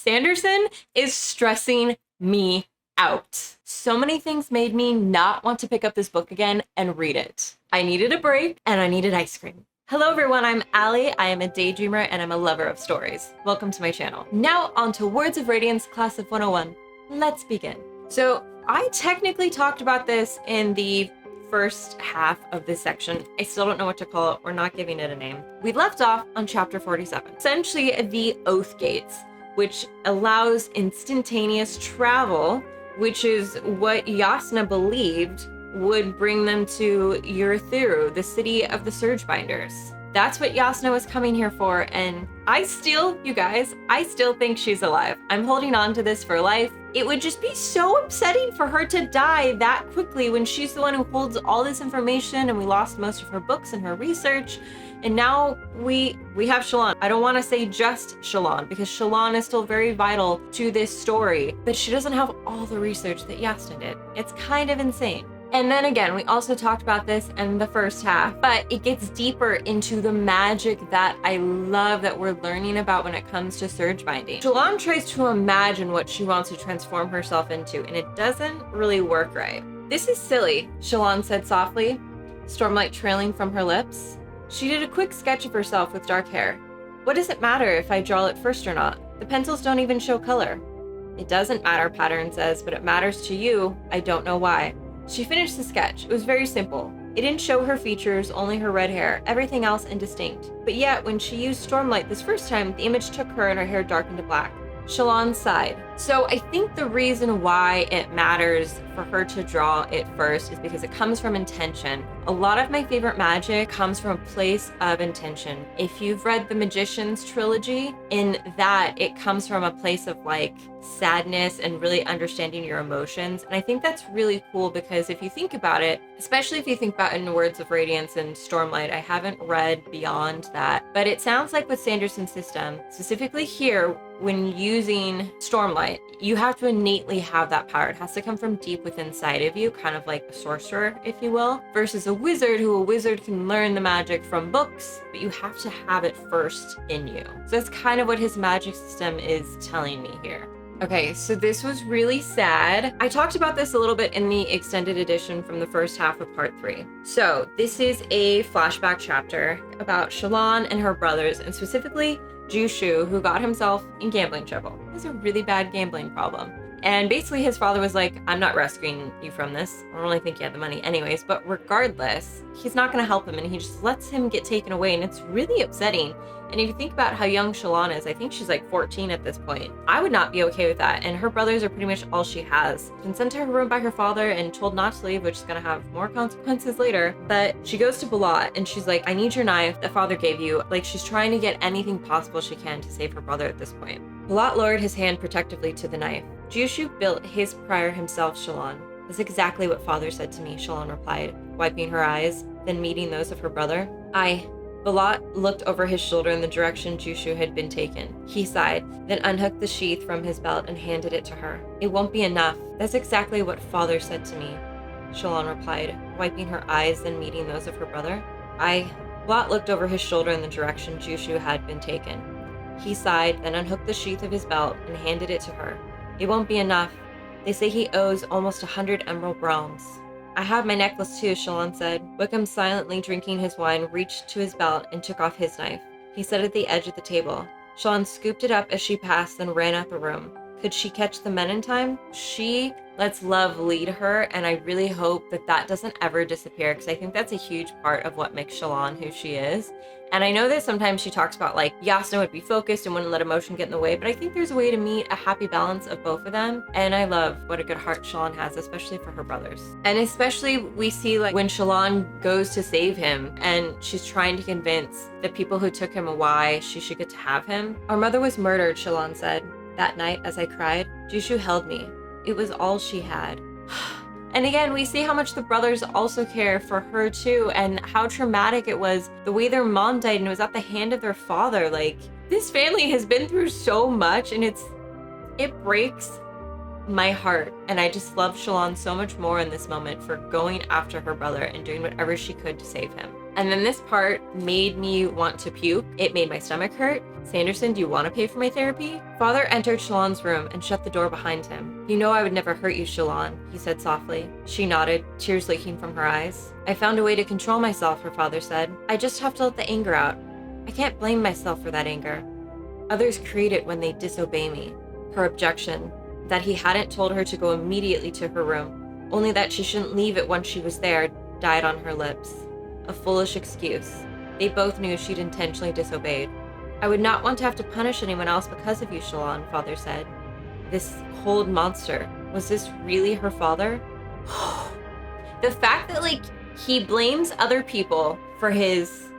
Sanderson is stressing me out. So many things made me not want to pick up this book again and read it. I needed a break and I needed ice cream. Hello everyone, I'm Allie. I am a daydreamer and I'm a lover of stories. Welcome to my channel. Now on to Words of Radiance Class of 101. Let's begin. So I technically talked about this in the first half of this section. I still don't know what to call it. We're not giving it a name. We left off on chapter 47. Essentially the Oath Gates, which allows instantaneous travel, which is what Yasna believed would bring them to Urithiru, the city of the Surgebinders. That's what Yasna was coming here for, and you guys, I still think she's alive. I'm holding on to this for life. It would just be so upsetting for her to die that quickly when she's the one who holds all this information, and we lost most of her books and her research. And now we have Shallan. I don't want to say just Shallan, because Shallan is still very vital to this story, but she doesn't have all the research that Yasna did. It's kind of insane. And then again, we also talked about this in the first half, but it gets deeper into the magic that I love that we're learning about when it comes to surge binding. Shallan tries to imagine what she wants to transform herself into, and it doesn't really work right. "This is silly," Shallan said softly, stormlight trailing from her lips. She did a quick sketch of herself with dark hair. "What does it matter if I draw it first or not? The pencils don't even show color." "It doesn't matter," Pattern says, "but it matters to you. I don't know why." She finished the sketch. It was very simple. It didn't show her features, only her red hair, everything else indistinct. But yet, when she used Stormlight this first time, the image took her and her hair darkened to black. Shallan sighed. So I think the reason why it matters for her to draw it first is because it comes from intention. A lot of my favorite magic comes from a place of intention. If you've read the Magician's trilogy, in that it comes from a place of like sadness and really understanding your emotions. And I think that's really cool because if you think about it, especially if you think about in Words of Radiance and Stormlight, I haven't read beyond that, but it sounds like with Sanderson's system, specifically here, when using Stormlight, you have to innately have that power. It has to come from deep within inside of you, kind of like a sorcerer, if you will, versus a wizard can learn the magic from books, but you have to have it first in you. So that's kind of what his magic system is telling me here. Okay, so this was really sad. I talked about this a little bit in the extended edition from the first half of part 3. So this is a flashback chapter about Shallan and her brothers, and specifically Jushu, who got himself in gambling trouble. He has a really bad gambling problem. And basically his father was like, "I'm not rescuing you from this. I don't really think you had the money anyways." But regardless, he's not going to help him, and he just lets him get taken away, and it's really upsetting. And if you think about how young Shallan is, I think she's like 14 at this point. I would not be okay with that, and her brothers are pretty much all she has. Been sent to her room by her father and told not to leave, which is going to have more consequences later. But she goes to Balat, and she's like, "I need your knife that father gave you." Like, she's trying to get anything possible she can to save her brother at this point. Balat lowered his hand protectively to the knife. "Jushu built his prior himself, Shallan. That's exactly what father said to me," Shallan replied, wiping her eyes, then meeting those of her brother. Balat looked over his shoulder in the direction Jushu had been taken. He sighed, then unhooked the sheath from his belt and handed it to her. "It won't be enough. That's exactly what father said to me," Shallan replied, wiping her eyes, then meeting those of her brother. Balat looked over his shoulder in the direction Jushu had been taken. He sighed, then unhooked the sheath of his belt and handed it to her. "It won't be enough. They say he owes almost 100 emerald realms." "I have my necklace too," Shallan said. Wickham, silently drinking his wine, reached to his belt and took off his knife. He set it at the edge of the table. Shallan scooped it up as she passed, then ran out the room. Could she catch the men in time? She lets love lead her, and I really hope that that doesn't ever disappear, because I think that's a huge part of what makes Shallan who she is. And I know that sometimes she talks about like Yasna would be focused and wouldn't let emotion get in the way, but I think there's a way to meet a happy balance of both of them. And I love what a good heart Shallan has, especially for her brothers. And especially we see like when Shallan goes to save him and she's trying to convince the people who took him away she should get to have him. "Our mother was murdered," Shallan said. "That night as I cried, Jushu held me. It was all she had." And again, we see how much the brothers also care for her too, and how traumatic it was the way their mom died, and it was at the hand of their father. Like, this family has been through so much, and it breaks my heart. And I just love Shallan so much more in this moment for going after her brother and doing whatever she could to save him. And then this part made me want to puke. It made my stomach hurt. Sanderson, do you want to pay for my therapy? Father entered Shallan's room and shut the door behind him. You know I would never hurt you, Shallan, he said softly. She nodded, tears leaking from her eyes. I found a way to control myself, her father said. I just have to let the anger out. I can't blame myself for that anger. Others create it when they disobey me. Her objection, that he hadn't told her to go immediately to her room, only that she shouldn't leave it once she was there, died on her lips. A foolish excuse. They both knew she'd intentionally disobeyed. I would not want to have to punish anyone else because of you, Shallan, Father said. This cold monster, was this really her father? The fact that, like, he blames other people for his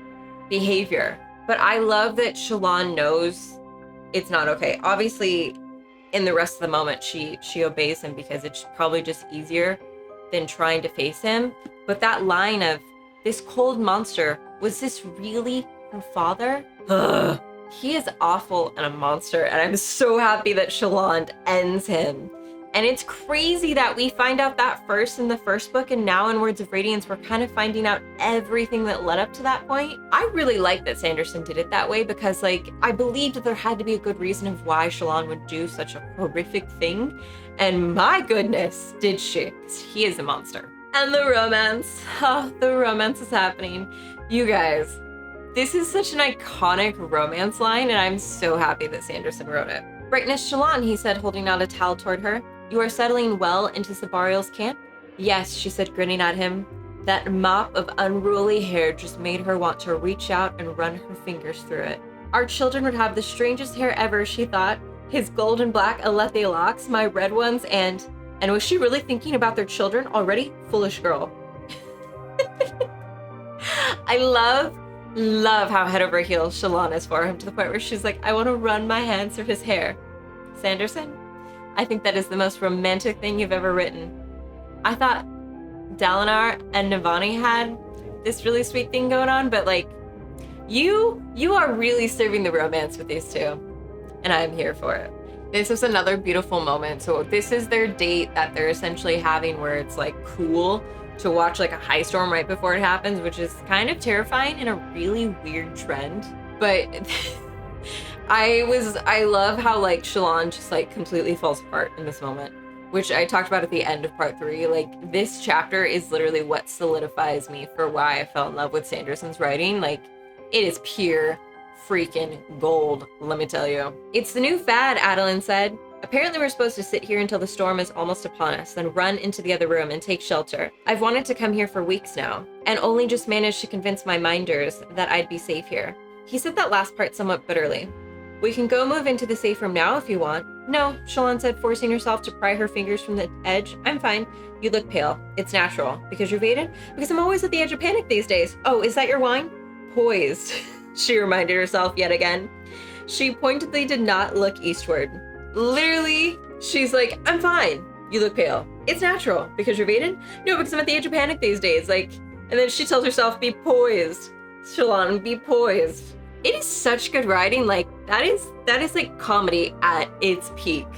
behavior, but I love that Shallan knows it's not okay. Obviously, in the rest of the moment, she obeys him because it's probably just easier than trying to face him. But that line of, this cold monster, was this really her father? Ugh. He is awful and a monster, and I'm so happy that Shallan ends him. And it's crazy that we find out that first in the first book, and now in Words of Radiance, we're kind of finding out everything that led up to that point. I really like that Sanderson did it that way because, like, I believed there had to be a good reason of why Shallan would do such a horrific thing. And my goodness, did she. He is a monster. And the romance. Oh, the romance is happening. You guys, this is such an iconic romance line, and I'm so happy that Sanderson wrote it. Brightness Shallan, he said, holding out a towel toward her. You are settling well into Sabarial's camp? Yes, she said, grinning at him. That mop of unruly hair just made her want to reach out and run her fingers through it. Our children would have the strangest hair ever, she thought. His golden black Alethe locks, my red ones, and was she really thinking about their children already? Foolish girl. I love how head over heels Shallan is for him, to the point where she's like, I want to run my hands through his hair. Sanderson, I think that is the most romantic thing you've ever written. I thought Dalinar and Navani had this really sweet thing going on, but like, you are really serving the romance with these two, and I'm here for it. This is another beautiful moment. So this is their date that they're essentially having, where it's like cool to watch like a high storm right before it happens, which is kind of terrifying and a really weird trend. But I love how like Shallan just like completely falls apart in this moment, which I talked about at the end of part 3. Like, this chapter is literally what solidifies me for why I fell in love with Sanderson's writing. Like, it is pure freaking gold, let me tell you. It's the new fad, Adeline said. Apparently we're supposed to sit here until the storm is almost upon us, then run into the other room and take shelter. I've wanted to come here for weeks now, and only just managed to convince my minders that I'd be safe here. He said that last part somewhat bitterly. We can go move into the safe room now if you want. No, Shallan said, forcing herself to pry her fingers from the edge. I'm fine. You look pale. It's natural. Because you're faded? Because I'm always at the edge of panic these days. Oh, is that your wine? Poised, she reminded herself yet again. She pointedly did not look eastward. Literally, she's like, I'm fine. You look pale. It's natural. Because you're faded? No, because I'm at the edge of panic these days. Like, and then she tells herself, be poised. Shallan, be poised. It is such good writing. Like, that is like comedy at its peak.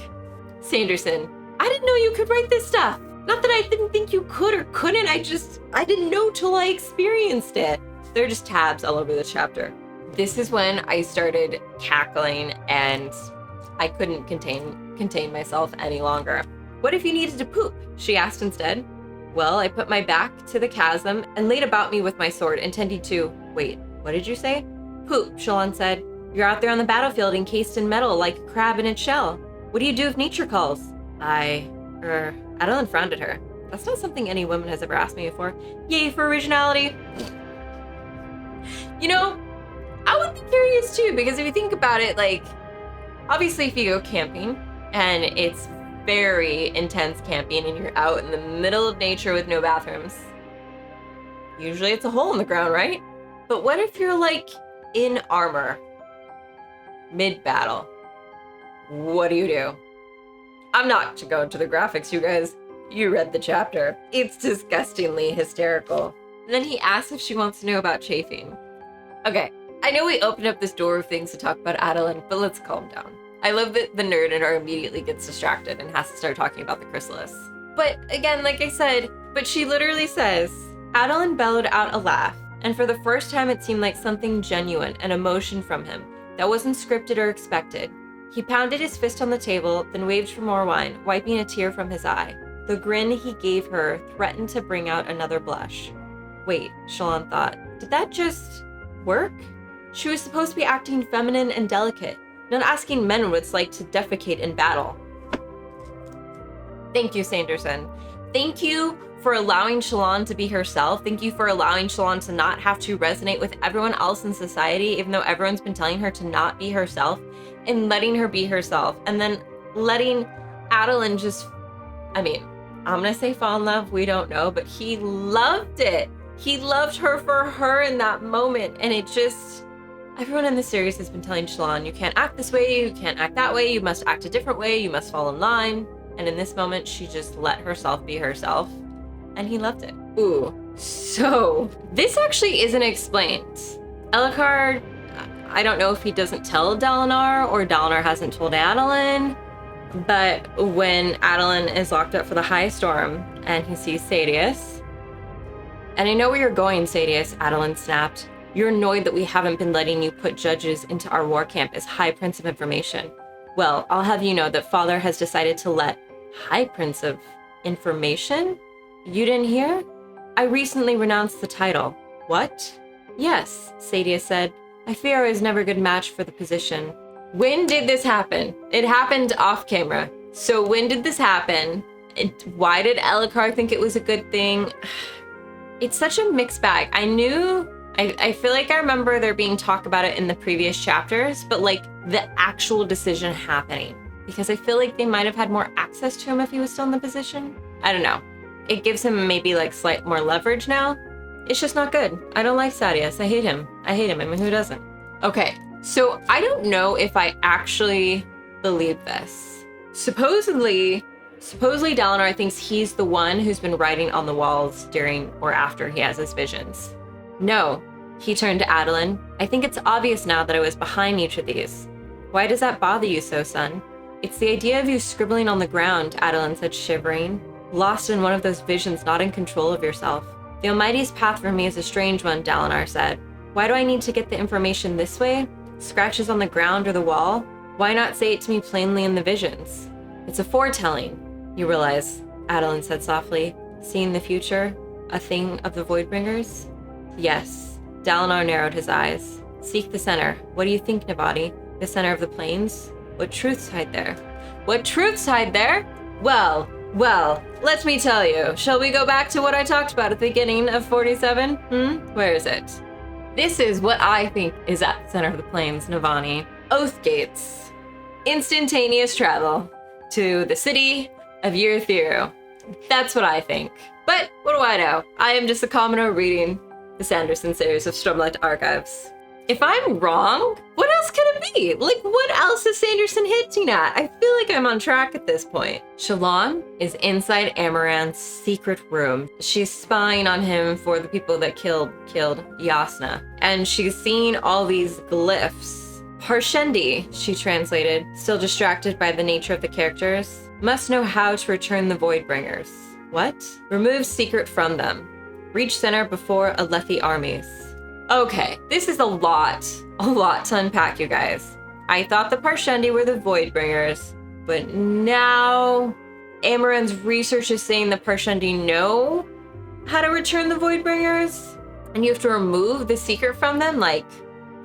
Sanderson, I didn't know you could write this stuff. Not that I didn't think you could or couldn't. I didn't know till I experienced it. There are just tabs all over the chapter. This is when I started cackling and I couldn't contain myself any longer. What if you needed to poop? She asked instead. Well, I put my back to the chasm and laid about me with my sword, intending to... Wait, what did you say? Poop, Shallan said. You're out there on the battlefield encased in metal like a crab in its shell. What do you do if nature calls? Adeline frowned at her. That's not something any woman has ever asked me before. Yay for originality. You know, I would be curious too, because if you think about it, like, obviously if you go camping and it's very intense camping and you're out in the middle of nature with no bathrooms, usually it's a hole in the ground, right? But what if you're like in armor, mid-battle? What do? I'm not to go into the graphics, you guys. You read the chapter. It's disgustingly hysterical. And then he asks if she wants to know about chafing. Okay, I know we opened up this door of things to talk about Adeline, but let's calm down. I love that the nerd in her immediately gets distracted and has to start talking about the chrysalis. But again, like I said, but she literally says, Adeline bellowed out a laugh, and for the first time it seemed like something genuine, an emotion from him. that wasn't scripted or expected. He pounded his fist on the table, then waved for more wine, wiping a tear from his eye. The grin he gave her threatened to bring out another blush. Wait, Shallan thought, did that just work? She was supposed to be acting feminine and delicate, not asking men what it's like to defecate in battle. Thank you, Sanderson. Thank you for allowing Shallan to be herself. Thank you for allowing Shallan to not have to resonate with everyone else in society, even though everyone's been telling her to not be herself, and letting her be herself. And then letting Adeline just, I'm gonna say fall in love, we don't know, but he loved it. He loved her for her in that moment. And it just, everyone in the series has been telling Shallan, you can't act this way, you can't act that way, you must act a different way, you must fall in line. And in this moment, she just let herself be herself. And he loved it. Ooh, so this actually isn't explained. Elhokar, I don't know if he doesn't tell Dalinar or Dalinar hasn't told Adeline, but when Adeline is locked up for the High Storm and he sees Sadeas, and I know where you're going, Sadeas, Adeline snapped. You're annoyed that we haven't been letting you put judges into our war camp as High Prince of Information. Well, I'll have you know that Father has decided to let High Prince of Information? You didn't hear? I recently renounced the title. What? Yes, Sadeas said. I fear I was never a good match for the position. When did this happen? It happened off camera. So when did this happen? Why did Elhokar think it was a good thing? It's such a mixed bag. I feel like I remember there being talk about it in the previous chapters, but like the actual decision happening. Because I feel like they might have had more access to him if he was still in the position. I don't know. It gives him maybe like slight more leverage now. It's just not good. I don't like Sadeas. I hate him. I mean, who doesn't? Okay, so I don't know if I actually believe this. Supposedly Dalinar thinks he's the one who's been writing on the walls during or after he has his visions. No, he turned to Adeline. I think it's obvious now that I was behind each of these. Why does that bother you so, son? It's the idea of you scribbling on the ground, Adeline said, shivering. Lost in one of those visions, not in control of yourself. The Almighty's path for me is a strange one, Dalinar said. Why do I need to get the information this way? Scratches on the ground or the wall? Why not say it to me plainly in the visions? It's a foretelling, you realize, Adeline said softly. Seeing the future? A thing of the Voidbringers? Yes. Dalinar narrowed his eyes. Seek the center. What do you think, Navati? The center of the plains? What truths hide there? What truths hide there? Well, let me tell you. Shall we go back to what I talked about at the beginning of 47? Where is it? This is what I think is at the center of the plains, Navani. Oath gates. Instantaneous travel to the city of Yurthiru. That's what I think. But what do I know? I am just a commoner reading the Sanderson series of Stormlight Archives. If I'm wrong, what else could it be? Like, what else is Sanderson hinting at? I feel like I'm on track at this point. Shallan is inside Amaranth's secret room. She's spying on him for the people that killed Yasna. And she's seeing all these glyphs. Parshendi, she translated, still distracted by the nature of the characters, must know how to return the Voidbringers. What? Remove secret from them. Reach center before Alethi armies. Okay, this is a lot to unpack, you guys. I thought the Parshendi were the Voidbringers, but now Amaranth's research is saying the Parshendi know how to return the Voidbringers, and you have to remove the secret from them, like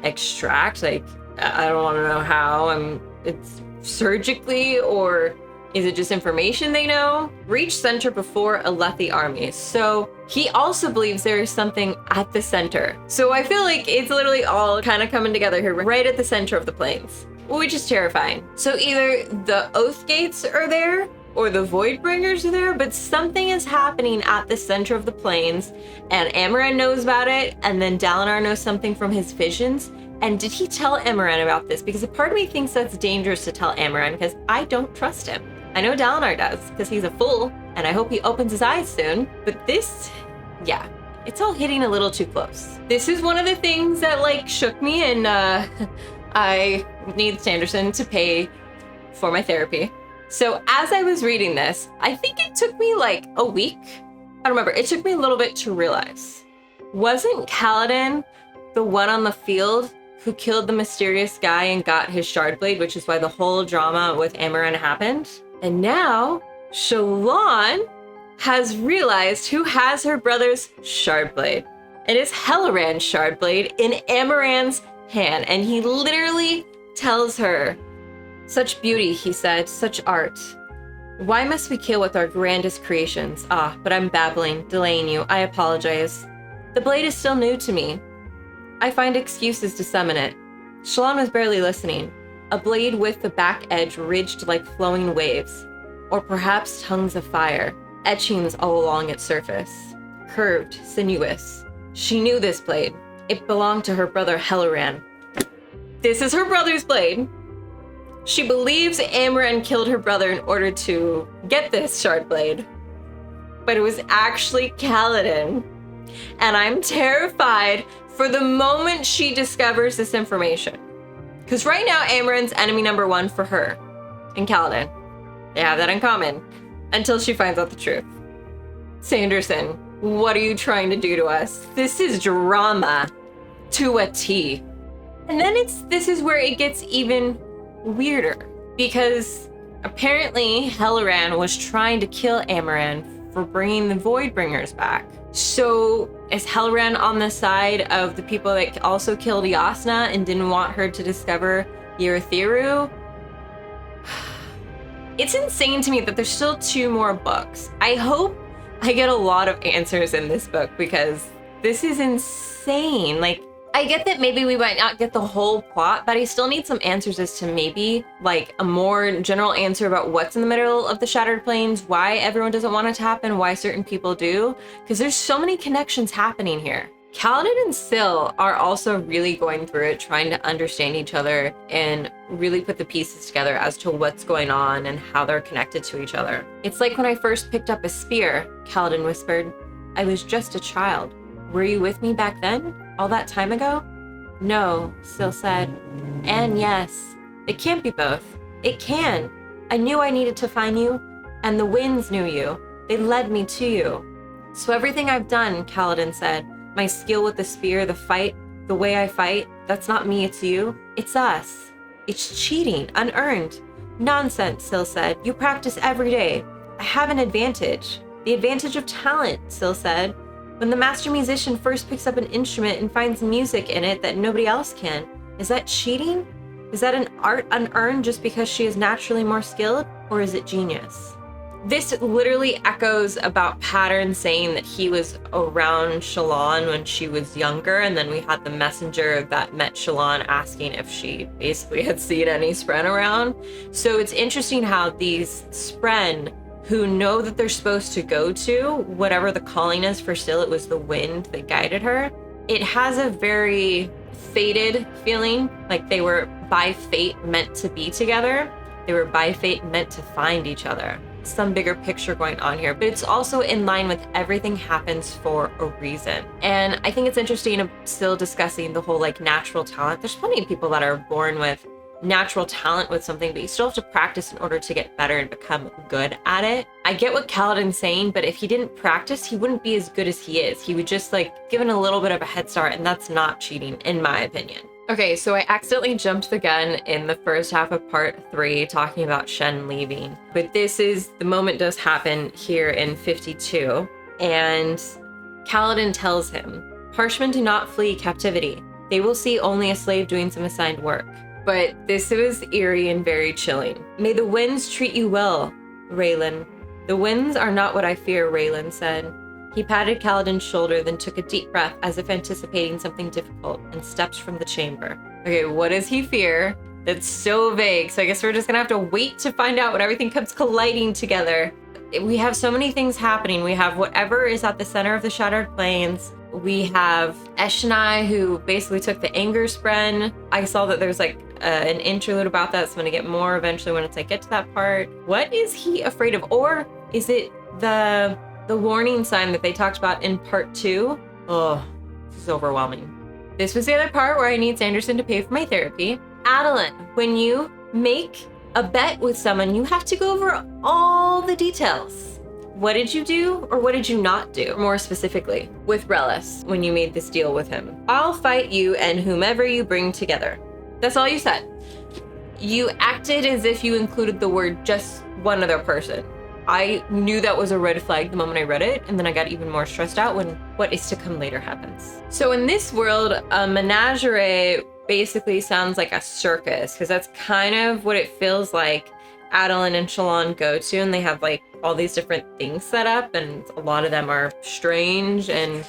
extract, like I don't want to know how. It's surgically, or is it just information they know? Reach center before Alethi armies. So he also believes there is something at the center. So I feel like it's literally all kind of coming together here, right at the center of the plains, which is terrifying. So either the Oath Gates are there or the Voidbringers are there, but something is happening at the center of the plains, and Amaranth knows about it, and then Dalinar knows something from his visions. And did he tell Amaranth about this? Because a part of me thinks that's dangerous to tell Amaranth, because I don't trust him. I know Dalinar does, because he's a fool, and I hope he opens his eyes soon. But this, yeah, it's all hitting a little too close. This is one of the things that, like, shook me, and I need Sanderson to pay for my therapy. So as I was reading this, I think it took me like a week. I don't remember. It took me a little bit to realize. Wasn't Kaladin the one on the field who killed the mysterious guy and got his shard blade, which is why the whole drama with Amaran happened. And now Shallan has realized who has her brother's shard blade. It is Helleran's shard blade in Amaran's hand. And he literally tells her, "Such beauty," he said, "such art. Why must we kill with our grandest creations? Ah, but I'm babbling, delaying you. I apologize. The blade is still new to me. I find excuses to summon it." Shallan was barely listening. A blade with the back edge ridged like flowing waves, or perhaps tongues of fire, etchings all along its surface. Curved, sinuous. She knew this blade. It belonged to her brother Helleran. This is her brother's blade. She believes Amaran killed her brother in order to get this shard blade. But it was actually Kaladin. And I'm terrified for the moment she discovers this information. Because right now, Amaran's enemy number one for her and Kaladin. They have that in common until she finds out the truth. Sanderson, what are you trying to do to us? This is drama to a T. And then this is where it gets even weirder, because apparently Helleran was trying to kill Amaran for bringing the Voidbringers back. So is Helleran on the side of the people that also killed Yasna and didn't want her to discover Urithiru? It's insane to me that there's still 2 more books. I hope I get a lot of answers in this book, because this is insane. Like, I get that maybe we might not get the whole plot, but I still need some answers as to maybe like a more general answer about what's in the middle of the Shattered Plains, why everyone doesn't want it to happen, why certain people do, because there's so many connections happening here. Kaladin and Syl are also really going through it, trying to understand each other and really put the pieces together as to what's going on and how they're connected to each other. It's like when I first picked up a spear, Kaladin whispered. I was just a child. Were you with me back then? All that time ago? No, Syl said. And yes, it can't be both. It can. I knew I needed to find you, and the winds knew you. They led me to you. So everything I've done, Kaladin said, my skill with the spear, the fight, the way I fight, that's not me, it's you. It's us. It's cheating, unearned. Nonsense, Syl said. You practice every day. I have an advantage. The advantage of talent, Syl said. When the master musician first picks up an instrument and finds music in it that nobody else can, is that cheating? Is that an art unearned just because she is naturally more skilled? Or is it genius? This literally echoes about Pattern saying that he was around Shallan when she was younger, and then we had the messenger that met Shallan asking if she basically had seen any Spren around. So it's interesting how these Spren who know that they're supposed to go to whatever the calling is for Syl, it was the wind that guided her. It has a very fated feeling, like they were by fate meant to be together. They were by fate meant to find each other. Some bigger picture going on here, but it's also in line with everything happens for a reason. And I think it's interesting still discussing the whole like natural talent. There's plenty of people that are born with natural talent with something, but you still have to practice in order to get better and become good at it. I get what Kaladin's saying, but if he didn't practice, he wouldn't be as good as he is. He would just like given a little bit of a head start, and that's not cheating in my opinion. Okay, so I accidentally jumped the gun in the first half of part 3 talking about Shen leaving, but the moment does happen here in 52, and Kaladin tells him, Parshmen do not flee captivity. They will see only a slave doing some assigned work. But this was eerie and very chilling. May the winds treat you well, Raylan. The winds are not what I fear, Raylan said. He patted Kaladin's shoulder, then took a deep breath as if anticipating something difficult, and stepped from the chamber. Okay, what does he fear? That's so vague, so I guess we're just gonna have to wait to find out when everything comes colliding together. We have so many things happening. We have whatever is at the center of the Shattered Plains. We have Eshonai, who basically took the Anger Spren. I saw that there's like an interlude about that, so I'm gonna get more eventually when I get to that part. What is he afraid of? Or is it the warning sign that they talked about in part 2? Oh, this is overwhelming. This was the other part where I need Sanderson to pay for my therapy. Adeline, when you make a bet with someone, you have to go over all the details. what did you do or what did you not do? More specifically, with Relis, when you made this deal with him. I'll fight you and whomever you bring together. That's all you said. You acted as if you included the word just one other person. I knew that was a red flag the moment I read it, and then I got even more stressed out when what is to come later happens. So in this world, a menagerie basically sounds like a circus, because that's kind of what it feels like Adeline and Shallan go to, and they have like all these different things set up, and a lot of them are strange and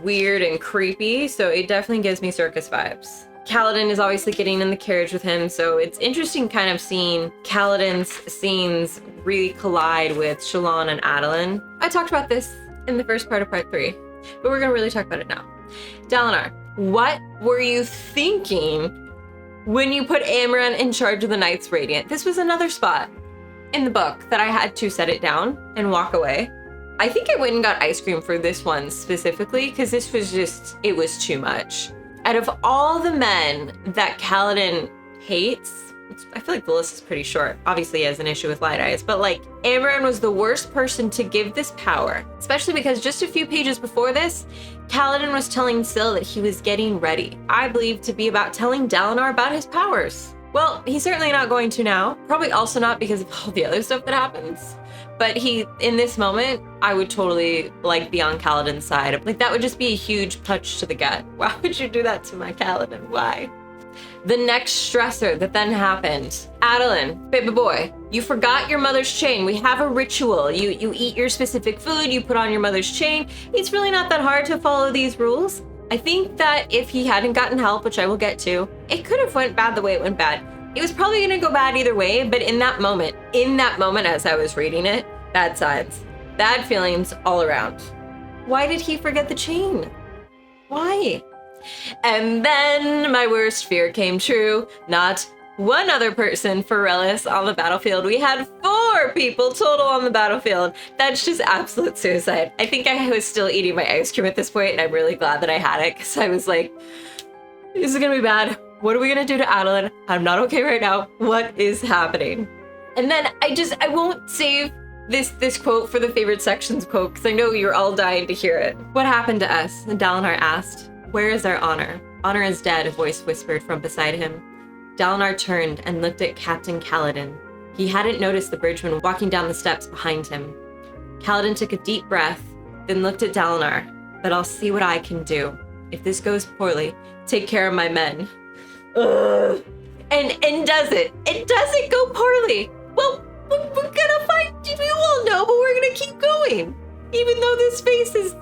weird and creepy, so it definitely gives me circus vibes. Kaladin is obviously getting in the carriage with him, so it's interesting kind of seeing Kaladin's scenes really collide with Shallan and Adeline. I talked about this in the first part of part 3, but we're gonna really talk about it now. Dalinar, what were you thinking when you put Amaran in charge of the Knights Radiant? This was another spot in the book that I had to set it down and walk away. I think I went and got ice cream for this one specifically, because this was just, it was too much. Out of all the men that Kaladin hates, I feel like the list is pretty short. Obviously he has an issue with Light Eyes, but like Amaran was the worst person to give this power, especially because just a few pages before this, Kaladin was telling Syl that he was getting ready. I believe to be about telling Dalinar about his powers. Well, he's certainly not going to now. Probably also not because of all the other stuff that happens. But in this moment, I would totally like be on Kaladin's side. Like that would just be a huge punch to the gut. Why would you do that to my Kaladin? Why? The next stressor that then happened. Adeline, baby boy, you forgot your mother's chain. We have a ritual. You eat your specific food, you put on your mother's chain. It's really not that hard to follow these rules. I think that if he hadn't gotten help, which I will get to, it could have went bad the way it went bad. It was probably gonna go bad either way, but in that moment as I was reading it, bad signs, bad feelings all around. Why did he forget the chain? Why? And then my worst fear came true. Not one other person for Relis on the battlefield. We had 4 people total on the battlefield. That's just absolute suicide. I think I was still eating my ice cream at this point, and I'm really glad that I had it, because I was like, this is gonna be bad. What are we gonna do to Adeline? I'm not okay right now. What is happening? And then I won't save this quote for the favorite sections quote, because I know you're all dying to hear it. What happened to us? And Dalinar asked. Where is our honor? Honor is dead, a voice whispered from beside him. Dalinar turned and looked at Captain Kaladin. He hadn't noticed the bridgeman walking down the steps behind him. Kaladin took a deep breath, then looked at Dalinar. But I'll see what I can do. If this goes poorly, take care of my men. Ugh. And does it? It doesn't go poorly. Well, we're gonna fight. We all know, but we're gonna keep going. Even though this face is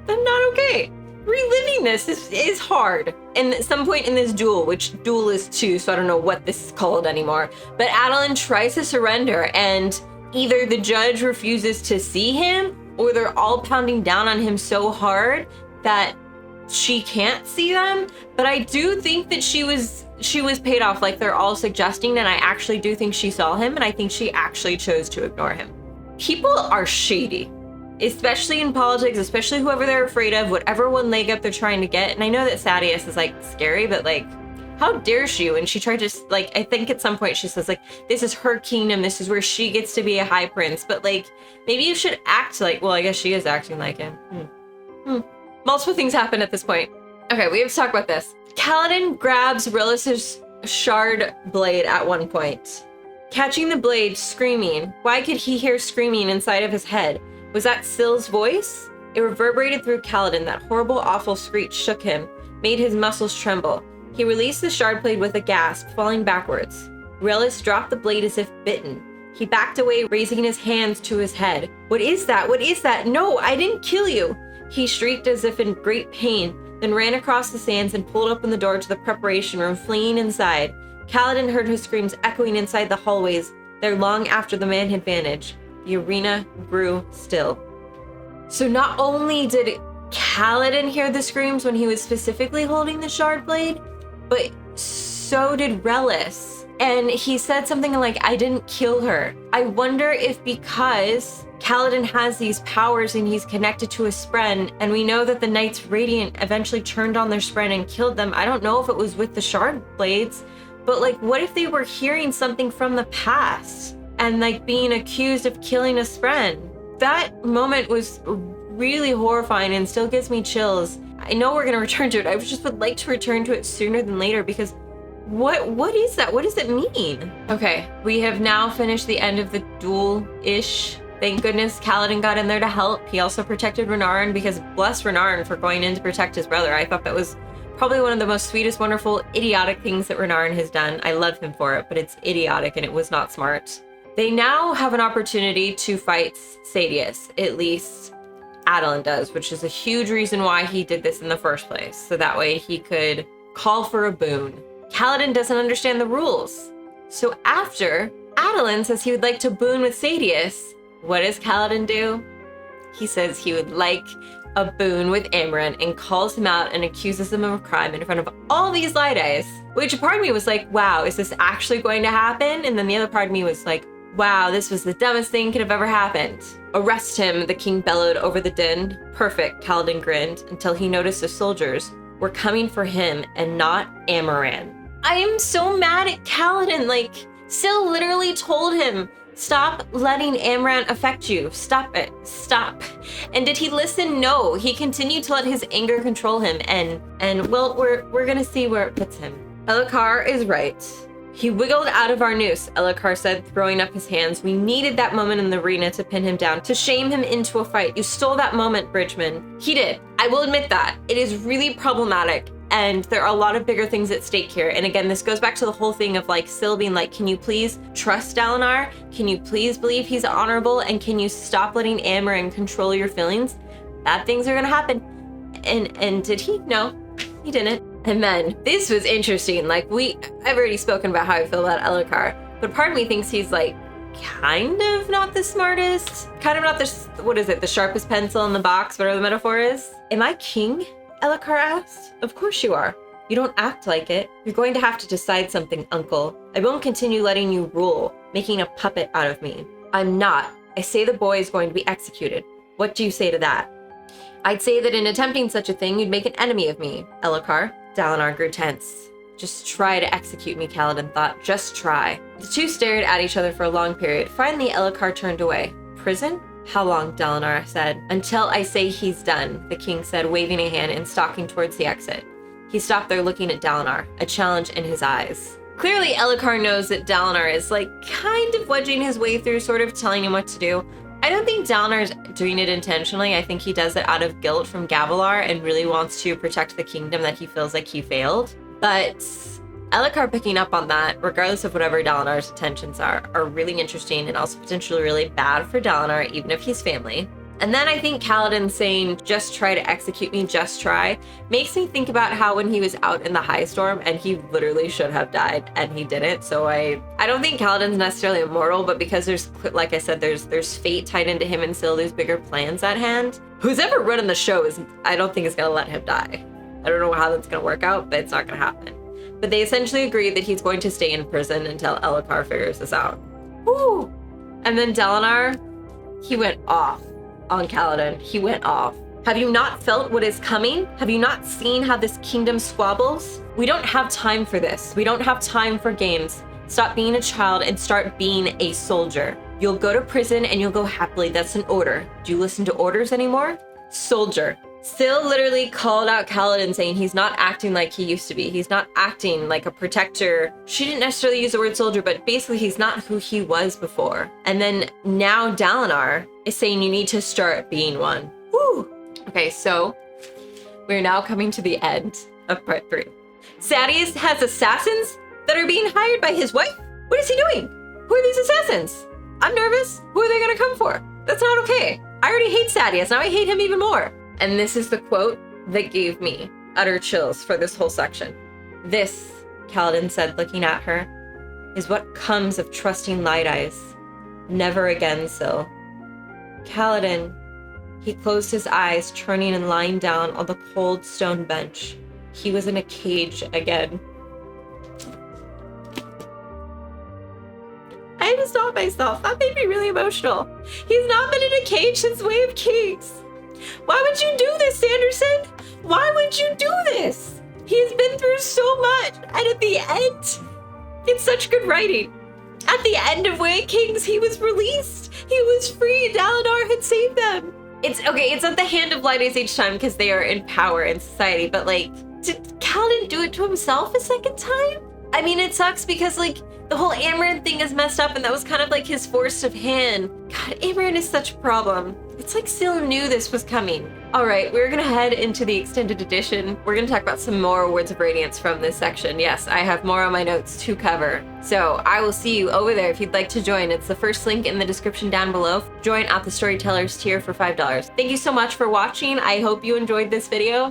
not okay. Reliving this is hard. And at some point in this duel, which duel is 2, so I don't know what this is called anymore, but Adeline tries to surrender, and either the judge refuses to see him, or they're all pounding down on him so hard that she can't see them. But I do think that she was paid off, like they're all suggesting, and I actually do think she saw him, and I think she actually chose to ignore him. People are shady. Especially in politics, especially whoever they're afraid of, whatever one leg up they're trying to get. And I know that Sadeas is like scary, but like, how dare she? And she tried to, like, I think at some point she says like, this is her kingdom, this is where she gets to be a high prince. But like, maybe you should act like, well, I guess she is acting like him. Multiple things happen at this point. Okay, we have to talk about this. Kaladin grabs Relis's shard blade at one point. Catching the blade, screaming. Why could he hear screaming inside of his head? Was that Syl's voice? It reverberated through Kaladin. That horrible, awful screech shook him, made his muscles tremble. He released the shard blade with a gasp, falling backwards. Relis dropped the blade as if bitten. He backed away, raising his hands to his head. What is that? What is that? No, I didn't kill you! He shrieked as if in great pain, then ran across the sands and pulled open the door to the preparation room, fleeing inside. Kaladin heard his screams echoing inside the hallways, there long after the man had vanished. The arena grew still. So not only did Kaladin hear the screams when he was specifically holding the shard blade, but so did Relis. And he said something like, I didn't kill her. I wonder if because Kaladin has these powers and he's connected to a spren, and we know that the Knights Radiant eventually turned on their spren and killed them. I don't know if it was with the shard blades, but like, what if they were hearing something from the past? And like being accused of killing a spren? that moment was really horrifying and still gives me chills. I know we're gonna return to it. I just would like to return to it sooner than later because what is that? What does it mean? Okay, we have now finished the end of the duel-ish. Thank goodness Kaladin got in there to help. He also protected Renarin because bless Renarin for going in to protect his brother. I thought that was probably one of the most sweetest, wonderful, idiotic things that Renarin has done. I love him for it, but it's idiotic and it was not smart. They now have an opportunity to fight Sadeas, at least Adolin does, which is a huge reason why he did this in the first place. So that way he could call for a boon. Kaladin doesn't understand the rules. So after Adolin says he would like to boon with Sadeas, what does Kaladin do? He says he would like a boon with Amaran and calls him out and accuses him of a crime in front of all these light eyes, which a part of me was like, wow, is this actually going to happen? And then the other part of me was like, wow, this was the dumbest thing could have ever happened. Arrest him, the king bellowed over the din. Perfect, Kaladin grinned until he noticed the soldiers were coming for him and not Amaran. I am so mad at Kaladin. Like, Syl literally told him, stop letting Amaran affect you. Stop it. Stop. And did he listen? No. He continued to let his anger control him. And well, we're gonna see where it puts him. Elhokar is right. He wiggled out of our noose, Elhokar said, throwing up his hands. We needed that moment in the arena to pin him down, to shame him into a fight. You stole that moment, Bridgman. He did. I will admit that. It is really problematic. And there are a lot of bigger things at stake here. And again, this goes back to the whole thing of like Syl being like, can you please trust Dalinar? Can you please believe he's honorable? And can you stop letting Amaran control your feelings? Bad things are gonna happen. And did he? No, he didn't. And then this was interesting. Like I've already spoken about how I feel about Elhokar, but part of me thinks he's like kind of not the smartest, kind of not the, what is it? The sharpest pencil in the box, whatever the metaphor is. Am I king? Elhokar asked. Of course you are. You don't act like it. You're going to have to decide something, uncle. I won't continue letting you rule, making a puppet out of me. I'm not. I say the boy is going to be executed. What do you say to that? I'd say that in attempting such a thing, you'd make an enemy of me, Elhokar. Dalinar grew tense. Just try to execute me, Kaladin thought. Just try. The two stared at each other for a long period. Finally, Elhokar turned away. Prison? How long? Dalinar said. Until I say he's done, the king said, waving a hand and stalking towards the exit. He stopped there looking at Dalinar, a challenge in his eyes. Clearly, Elhokar knows that Dalinar is like kind of wedging his way through, sort of telling him what to do. I don't think Dalinar's doing it intentionally. I think he does it out of guilt from Gavilar and really wants to protect the kingdom that he feels like he failed. But Elhokar picking up on that, regardless of whatever Dalinar's intentions are really interesting and also potentially really bad for Dalinar, even if he's family. And then I think Kaladin saying, just try to execute me, just try, makes me think about how when he was out in the High Storm and he literally should have died and he didn't. So I don't think Kaladin's necessarily immortal, but because there's, like I said, there's fate tied into him and still there's bigger plans at hand. Who's ever running the show I don't think is gonna let him die. I don't know how that's gonna work out, but it's not gonna happen. But they essentially agreed that he's going to stay in prison until Elhokar figures this out. Woo! And then Dalinar, he went off on Kaladin. He went off. Have you not felt what is coming? Have you not seen how this kingdom squabbles? We don't have time for this. We don't have time for games. Stop being a child and start being a soldier. You'll go to prison and you'll go happily. That's an order. Do you listen to orders anymore? Soldier. Syl literally called out Kaladin saying he's not acting like he used to be. He's not acting like a protector. She didn't necessarily use the word soldier, but basically he's not who he was before. And then now Dalinar is saying you need to start being one. Woo! Okay, so we're now coming to the end of part 3. Sadeas has assassins that are being hired by his wife? What is he doing? Who are these assassins? I'm nervous. Who are they gonna come for? That's not okay. I already hate Sadeas, now I hate him even more. And this is the quote that gave me utter chills for this whole section. This, Kaladin said, looking at her, is what comes of trusting Light Eyes. Never again, Syl. Kaladin, he closed his eyes, turning and lying down on the cold stone bench. He was in a cage again. I had to stop myself. That made me really emotional. He's not been in a cage since Way of Kings. Why would you do this, Sanderson? Why would you do this? He's been through so much, and at the end, it's such good writing. At the end of Way of Kings, he was released. He was free. Dalinar had saved them. It's okay. It's at the hand of Light Eyes each time because they are in power in society. But like, did Kaladin do it to himself a second time? I mean, it sucks because like the whole Amaranth thing is messed up, and that was kind of like his force of hand. God, Amaranth is such a problem. It's like Syl knew this was coming. All right, we're gonna head into the extended edition. We're gonna talk about some more Words of Radiance from this section. Yes, I have more on my notes to cover. So I will see you over there if you'd like to join. It's the first link in the description down below. Join at the Storytellers tier for $5. Thank you so much for watching. I hope you enjoyed this video.